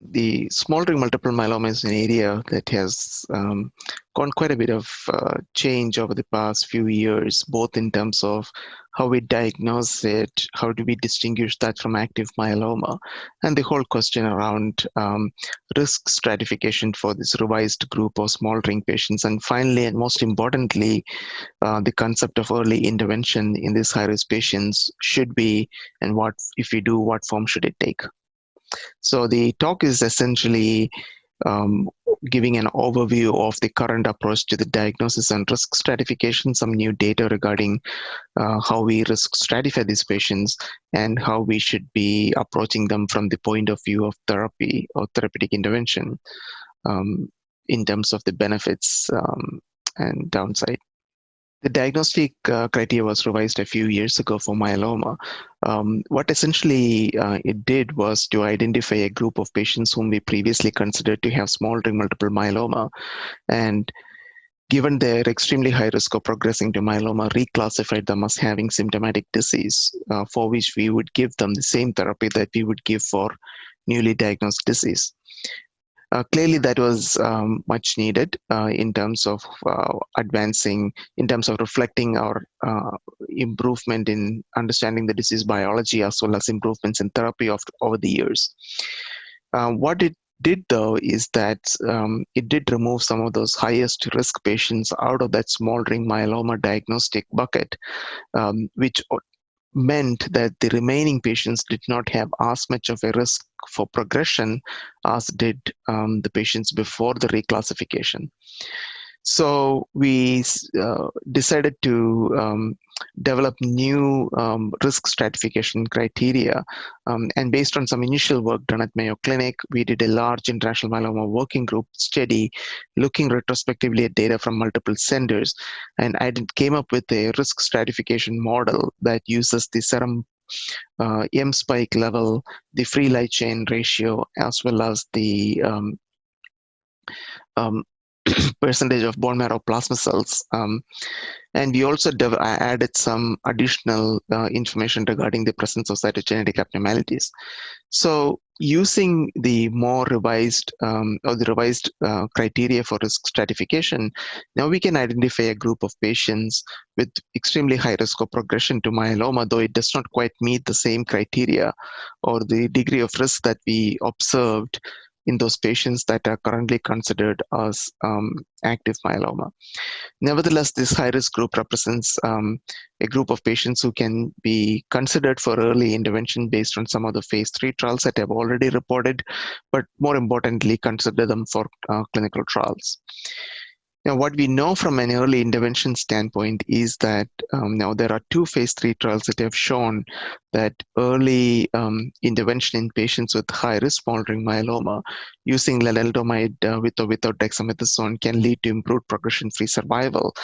The smoldering multiple myeloma is an area that has gone quite a bit of change over the past few years, both in terms of how we diagnose it, how do we distinguish that from active myeloma, and the whole question around risk stratification for this revised group of smoldering patients. And finally, and most importantly, the concept of early intervention in these high-risk patients should be, and what, if we do, what form should it take? So the talk is essentially um, giving an overview of the current approach to the diagnosis and risk stratification, some new data regarding how we risk stratify these patients, and how we should be approaching them from the point of view of therapy or therapeutic intervention um, in terms of the benefits and downside. The diagnostic criteria was revised a few years ago for myeloma. What essentially it did was to identify a group of patients whom we previously considered to have smoldering multiple myeloma, and given their extremely high risk of progressing to myeloma, reclassified them as having symptomatic disease, for which we would give them the same therapy that we would give for newly diagnosed disease. Clearly, that was much needed in terms of advancing, in terms of reflecting our improvement in understanding the disease biology, as well as improvements in therapy over the years. What it did, though, is that it did remove some of those highest risk patients out of that smoldering myeloma diagnostic bucket, which meant that the remaining patients did not have as much of a risk for progression as did the patients before the reclassification. So we decided to develop new risk stratification criteria. And based on some initial work done at Mayo Clinic, we did a large international myeloma working group study looking retrospectively at data from multiple centers. And I came up with a risk stratification model that uses the serum M spike level, the free light chain ratio, as well as the um, percentage of bone marrow plasma cells. And we also added some additional information regarding the presence of cytogenetic abnormalities. So using the more revised or the revised criteria for risk stratification, now we can identify a group of patients with extremely high risk of progression to myeloma, though it does not quite meet the same criteria or the degree of risk that we observed in those patients that are currently considered as active myeloma. Nevertheless, this high-risk group represents a group of patients who can be considered for early intervention based on some of the phase 3 trials that have already reported, but more importantly, consider them for clinical trials. Now, what we know from an early intervention standpoint is that now there are 2 phase 3 trials that have shown that early intervention in patients with high-risk smoldering myeloma using lenalidomide with or without dexamethasone can lead to improved progression-free survival,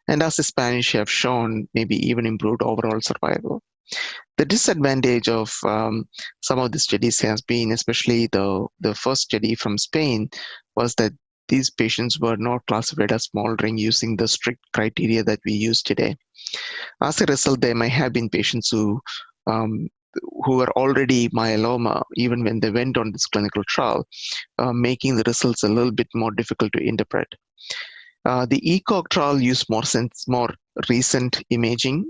and as the Spanish have shown, maybe even improved overall survival. The disadvantage of some of the studies has been, especially the first study from Spain, was that these patients were not classified as smoldering using the strict criteria that we use today. As a result, there may have been patients who were already myeloma even when they went on this clinical trial, making the results a little bit more difficult to interpret. The ECOG trial used more recent imaging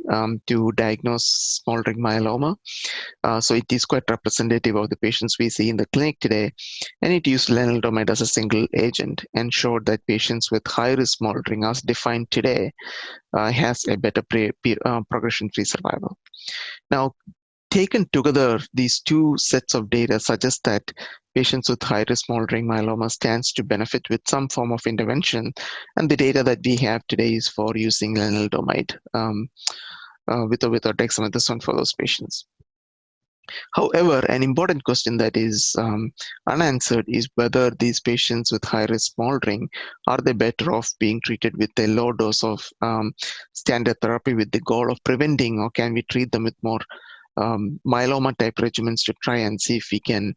to diagnose smoldering myeloma. So it is quite representative of the patients we see in the clinic today. And it used lenalidomide as a single agent and showed that patients with high-risk smoldering, as defined today, has a better progression-free survival. Now, taken together, these 2 sets of data suggest that patients with high-risk smoldering myeloma stands to benefit with some form of intervention, and the data that we have today is for using lenalidomide with or without dexamethasone for those patients. However, an important question that is unanswered is whether these patients with high-risk smoldering, are they better off being treated with a low dose of standard therapy with the goal of preventing, or can we treat them with more myeloma type regimens to try and see if we can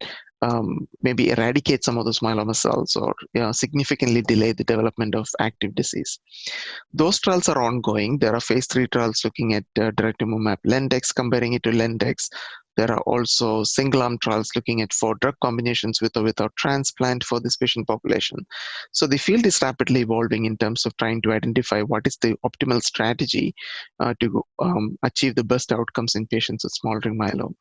maybe eradicate some of those myeloma cells or significantly delay the development of active disease. Those trials are ongoing. There are phase 3 trials looking at daratumumab Lendex, comparing it to Lendex. There are also single-arm trials looking at 4 drug combinations with or without transplant for this patient population. So the field is rapidly evolving in terms of trying to identify what is the optimal strategy to achieve the best outcomes in patients with smoldering myeloma.